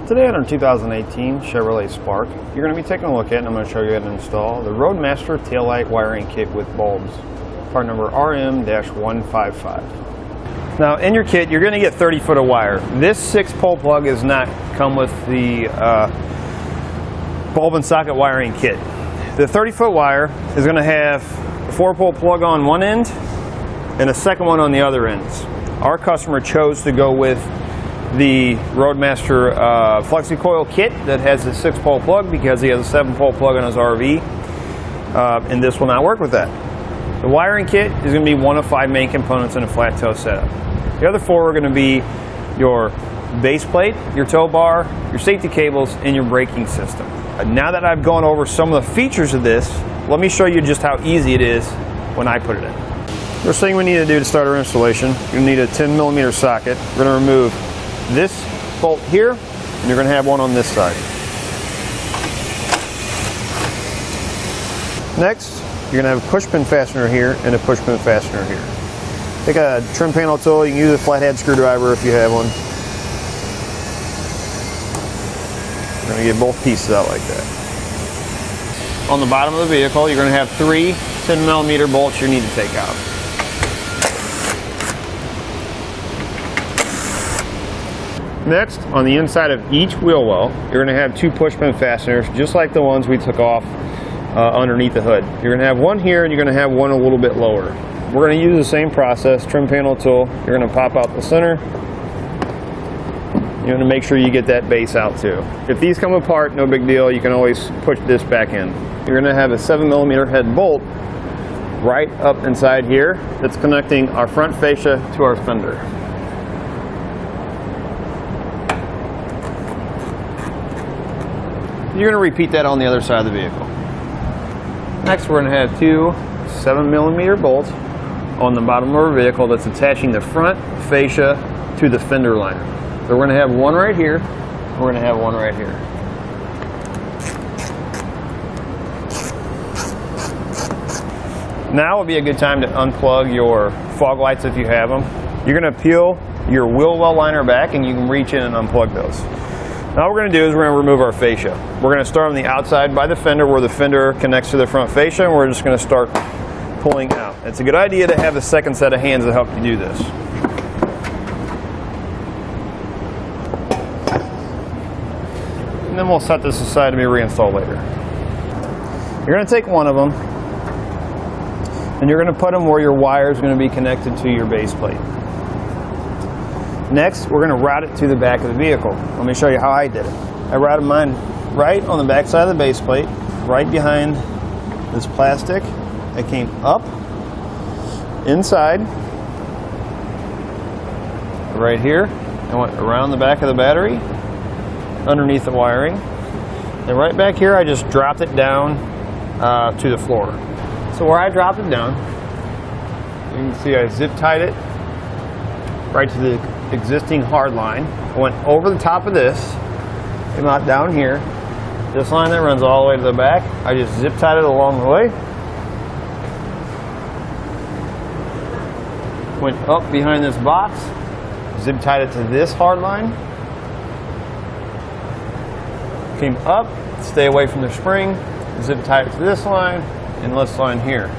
Today on our 2018 Chevrolet Spark, you're going to be taking a look at, and I'm going to show you how to install the Roadmaster taillight wiring kit with bulbs, part number RM-155. Now in your kit, you're going to get 30 foot of wire. This 6-pole plug does not come with the bulb and socket wiring kit. The 30 foot wire is going to have a 4-pole plug on one end and a second one on the other ends. Our customer chose to go with the Roadmaster Flexo-Coil Kit that has a 6-pole plug because he has a 7-pole plug on his RV, and this will not work with that. The wiring kit is going to be one of 5 main components in a flat toe setup. The other 4 are going to be your base plate, your tow bar, your safety cables, and your braking system. Now that I've gone over some of the features of this, let me show you just how easy it is when I put it in. First thing we need to do to start our installation, you're going to need a 10mm socket. We're going to remove this bolt here, and you're going to have one on this side. Next, you're going to have a push pin fastener here and a push pin fastener here. Take a trim panel tool. You can use a flathead screwdriver if you have one. You're going to get both pieces out like that. On the bottom of the vehicle, you're going to have 3 10mm bolts you need to take out. Next, on the inside of each wheel well, you're going to have 2 push pin fasteners, just like the ones we took off underneath the hood. You're going to have one here, and you're going to have one a little bit lower. We're going to use the same process, trim panel tool. You're going to pop out the center. You're going to make sure you get that base out too. If these come apart, no big deal. You can always push this back in. You're going to have a 7mm head bolt right up inside here that's connecting our front fascia to our fender. You're going to repeat that on the other side of the vehicle. Next, we're going to have 2 7mm bolts on the bottom of our vehicle that's attaching the front fascia to the fender liner. So we're going to have one right here, and we're going to have one right here. Now would be a good time to unplug your fog lights if you have them. You're going to peel your wheel well liner back, and you can reach in and unplug those. Now what we're going to do is we're going to remove our fascia. We're going to start on the outside by the fender where the fender connects to the front fascia, and we're just going to start pulling out. It's a good idea to have a second set of hands to help you do this. And then we'll set this aside to be reinstalled later. You're going to take one of them, and you're going to put them where your wire is going to be connected to your base plate. Next, we're going to route it to the back of the vehicle. Let me show you how I did it. I routed mine right on the back side of the base plate, right behind this plastic. I came up, inside, right here. I went around the back of the battery, underneath the wiring. And right back here, I just dropped it down to the floor. So where I dropped it down, you can see I zip tied it right to the existing hard line. I went over the top of this, came out down here. This line that runs all the way to the back, I just zip tied it along the way. Went up behind this box, zip tied it to this hard line. Came up, stay away from the spring, zip tied it to this line, and this line here.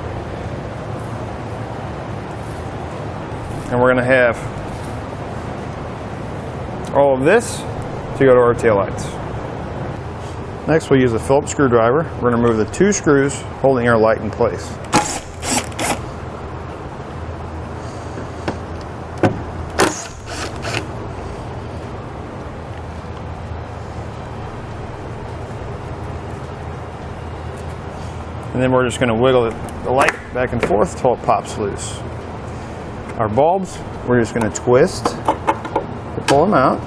And we're going to have all of this to go to our taillights. Next, we'll use a Phillips screwdriver. We're going to remove the 2 screws holding our light in place. And then we're just going to wiggle the light back and forth until it pops loose. Our bulbs, we're just going to twist to pull them out.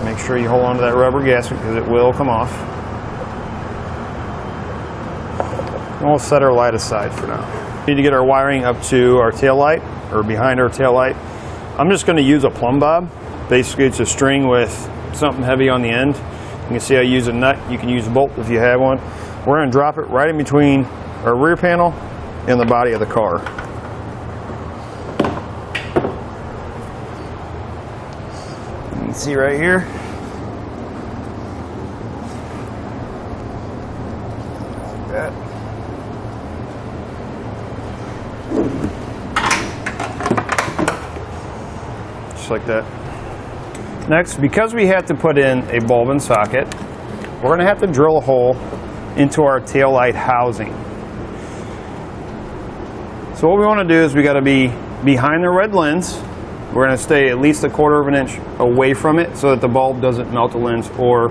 Make sure you hold on to that rubber gasket because it will come off. And we'll set our light aside for now. We need to get our wiring up to our tail light, or behind our tail light. I'm just going to use a plumb bob. Basically, it's a string with something heavy on the end. You can see I use a nut. You can use a bolt if you have one. we're going to drop it right in between our rear panel and the body of the car. You can see right here. Like that. Just like that. Next, because we have to put in a bulb and socket, we're going to have to drill a hole into our tail light housing. So what we want to do is we got to be behind the red lens. We're going to stay at least 1/4 of an inch away from it so that the bulb doesn't melt the lens or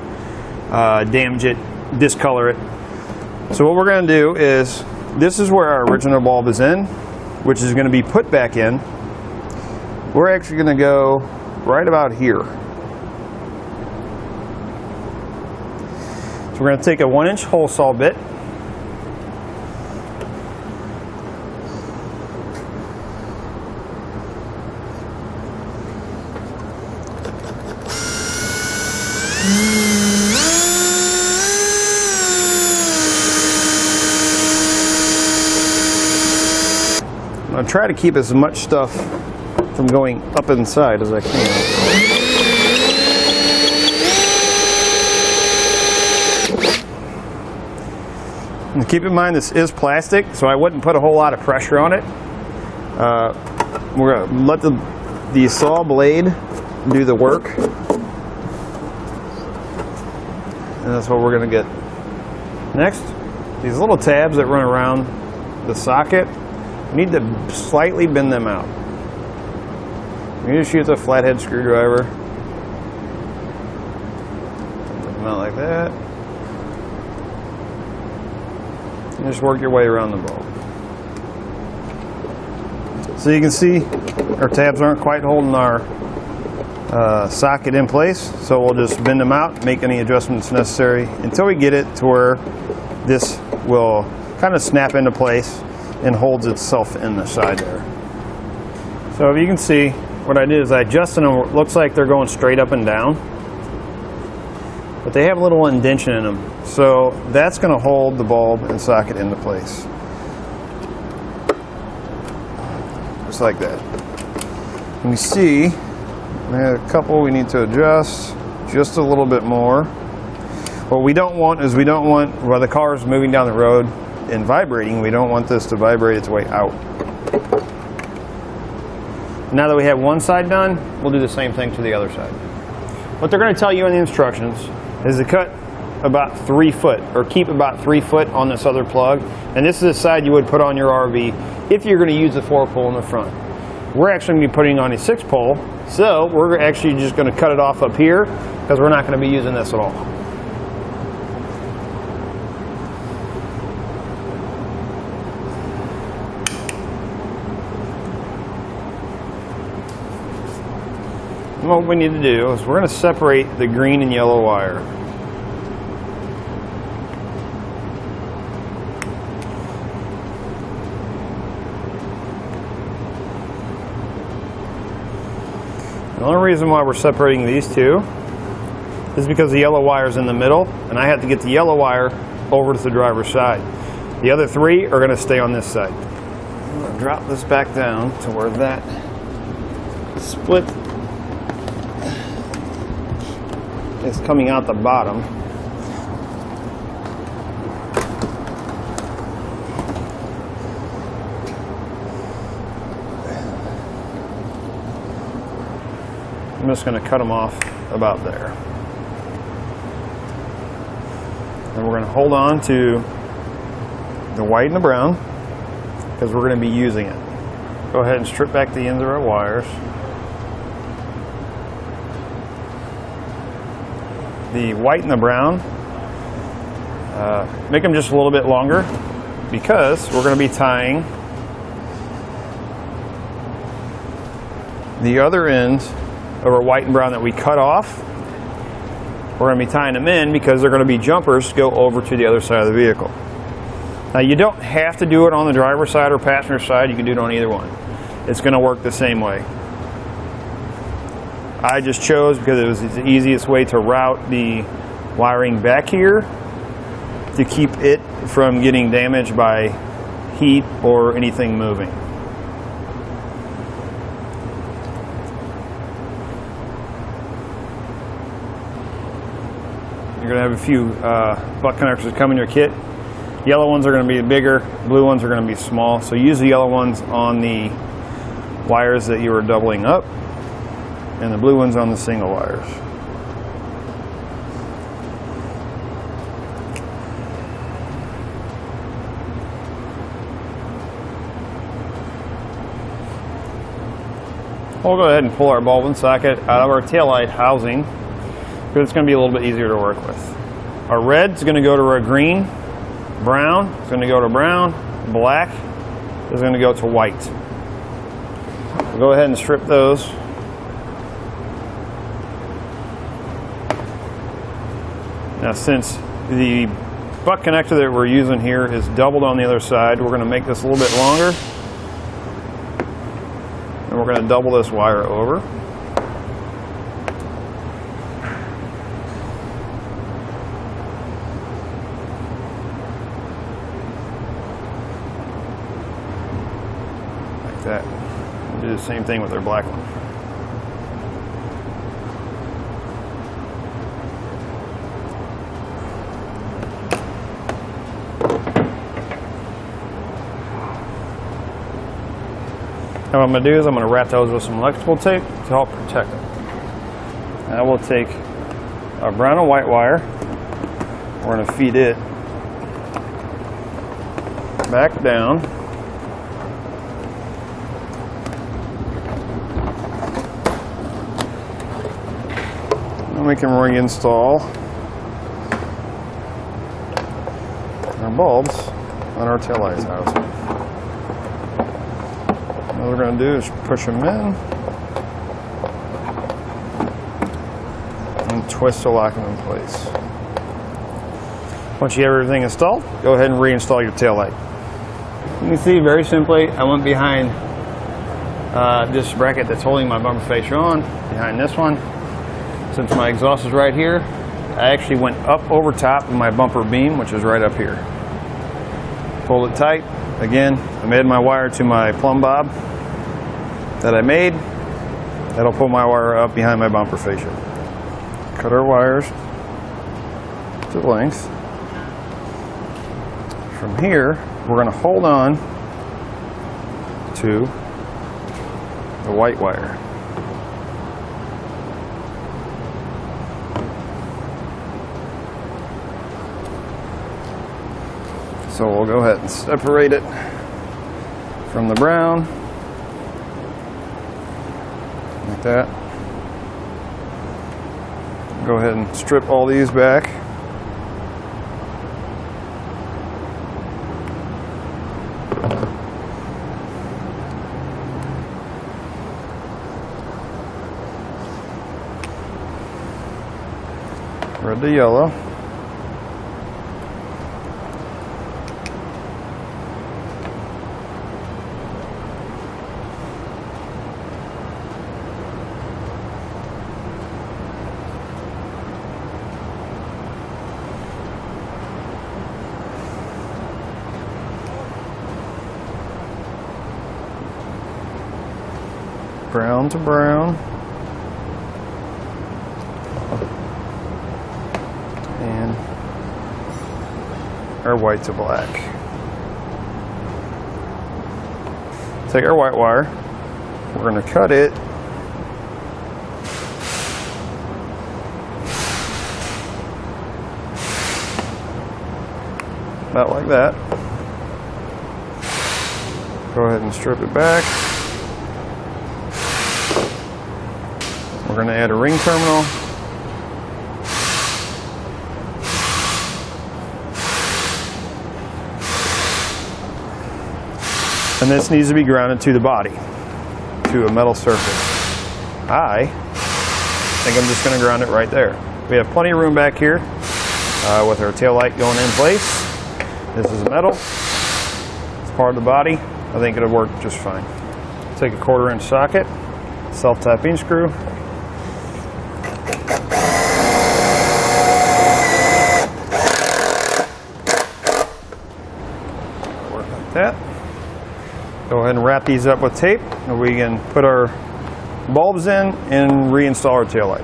damage it, discolor it. So what we're going to do is, this is where our original bulb is in, which is going to be put back in. We're actually going to go right about here. So we're going to take a 1-inch hole saw bit. I'm going to try to keep as much stuff from going up inside as I can. And keep in mind, this is plastic, so I wouldn't put a whole lot of pressure on it. We're going to let the saw blade do the work. And that's what we're going to get. Next, these little tabs that run around the socket, we need to slightly bend them out. You just use a flathead screwdriver. Put them out like that. And just work your way around the bulb. So you can see our tabs aren't quite holding our socket in place, so we'll just bend them out, make any adjustments necessary until we get it to where this will kind of snap into place and holds itself in the side there. So if you can see, what I did is I adjusted them. It looks like they're going straight up and down, but they have a little indentation in them. So that's going to hold the bulb and socket into place. Just like that. And we see we have a couple we need to adjust just a little bit more. What we don't want is, while the car is moving down the road and vibrating, we don't want this to vibrate its way out. Now that we have one side done, we'll do the same thing to the other side. What they're going to tell you in the instructions is to cut about 3 foot, or keep about 3 foot on this other plug. And this is the side you would put on your RV if you're going to use the 4-pole in the front. We're actually going to be putting on a 6-pole, so we're actually just going to cut it off up here because we're not going to be using this at all. And what we need to do is we're going to separate the green and yellow wire. The only reason why we're separating these two is because the yellow wire is in the middle, and I have to get the yellow wire over to the driver's side. The other 3 are going to stay on this side. I'm going to drop this back down to where that split is coming out the bottom. I'm just going to cut them off about there. And we're going to hold on to the white and the brown because we're going to be using it. Go ahead and strip back the ends of our wires. The white and the brown, make them just a little bit longer because we're going to be tying the other ends of our white and brown that we cut off. We're going to be tying them in because they're going to be jumpers to go over to the other side of the vehicle. Now you don't have to do it on the driver's side or passenger side, you can do it on either one. It's going to work the same way. I just chose because it was the easiest way to route the wiring back here to keep it from getting damaged by heat or anything moving. You're going to have a few butt connectors that come in your kit. Yellow ones are going to be bigger, blue ones are going to be small. So use the yellow ones on the wires that you are doubling up, and the blue ones on the single wires. We'll go ahead and pull our bulb and socket out of our taillight housing, because it's going to be a little bit easier to work with. Our red is going to go to our green, brown is going to go to brown, black is going to go to white. We'll go ahead and strip those. Now, since the butt connector that we're using here is doubled on the other side, we're going to make this a little bit longer. And we're going to double this wire over. Like that. We'll do the same thing with our black one. What I'm going to do is I'm going to wrap those with some electrical tape to help protect them. And I will take our brown and white wire. We're going to feed it back down. And we can reinstall our bulbs on our taillight housing. What we're going to do is push them in and twist to lock them in place. Once you have everything installed, go ahead and reinstall your taillight. You can see very simply, I went behind this bracket that's holding my bumper fascia on, behind this one. Since my exhaust is right here, I actually went up over top of my bumper beam, which is right up here. Pulled it tight. Again, I made my wire to my plumb bob that I made. That'll pull my wire up behind my bumper fascia. Cut our wires to length. From here, we're going to hold on to the white wire. So we'll go ahead and separate it from the brown, like that. Go ahead and strip all these back. Red to yellow. Brown to brown, and our white to black. Take our white wire, we're going to cut it about like that. Go ahead and strip it back. We're going to add a ring terminal. And this needs to be grounded to the body, to a metal surface. I think I'm just going to ground it right there. We have plenty of room back here with our tail light going in place. This is metal. It's part of the body. I think it'll work just fine. Take a 1/4-inch socket, self-tapping screw. that. Go ahead and wrap these up with tape, and we can put our bulbs in and reinstall our taillight.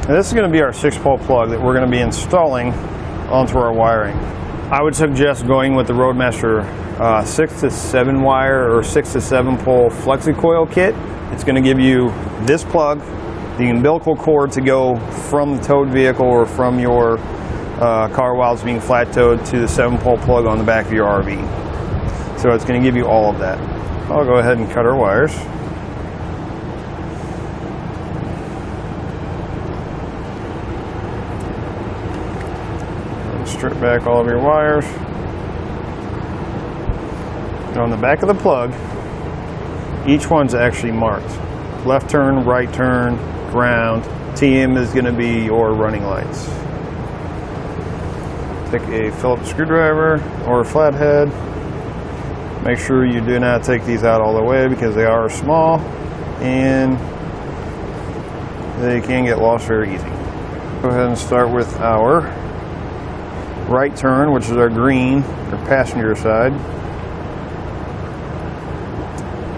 And this is going to be our 6-pole plug that we're going to be installing onto our wiring. I would suggest going with the Roadmaster 6 to 7 wire or 6 to 7 pole Flexo-Coil Kit. It's going to give you this plug, the umbilical cord to go from the towed vehicle or from your car while it's being flat towed to the 7-pole plug on the back of your RV. So it's going to give you all of that. I'll go ahead and cut our wires. Strip back all of your wires. And on the back of the plug, each one's actually marked. Left turn, right turn, ground. TM is going to be your running lights. Take a Phillips screwdriver or a flathead. Make sure you do not take these out all the way because they are small and they can get lost very easy. Go ahead and start with our right turn, which is our green, or passenger side.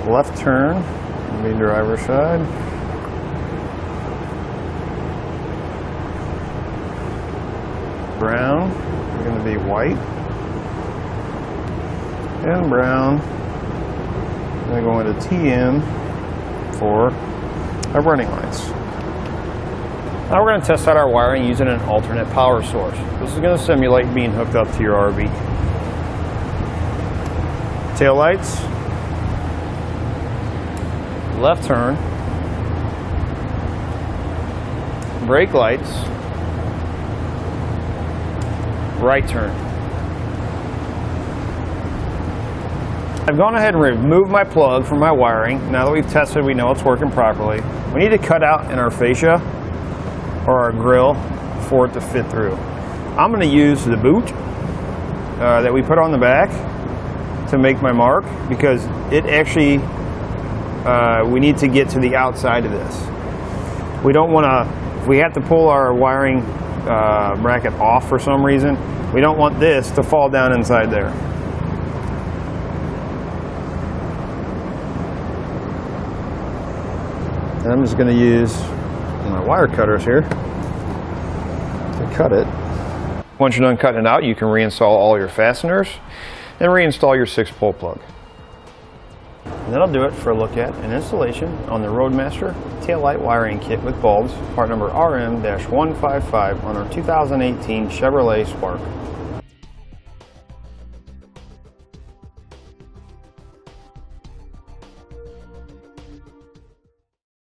Left turn will be driver's side. Brown is going to be white. And brown is going to go into TM for our running lights. Now we're going to test out our wiring using an alternate power source. This is going to simulate being hooked up to your RV. Tail lights, left turn, brake lights, right turn. I've gone ahead and removed my plug from my wiring. Now that we've tested, we know it's working properly. We need to cut out in our fascia or our grill for it to fit through. I'm going to use the boot that we put on the back to make my mark because it actually, we need to get to the outside of this. We don't want to, if we have to pull our wiring bracket off for some reason, we don't want this to fall down inside there. And I'm just going to use my wire cutters here to cut it. Once you're done cutting it out, you can reinstall all your fasteners and reinstall your 6-pole plug. And that'll do it for a look at an installation on the Roadmaster taillight wiring kit with bulbs, part number RM-155 on our 2018 Chevrolet Spark.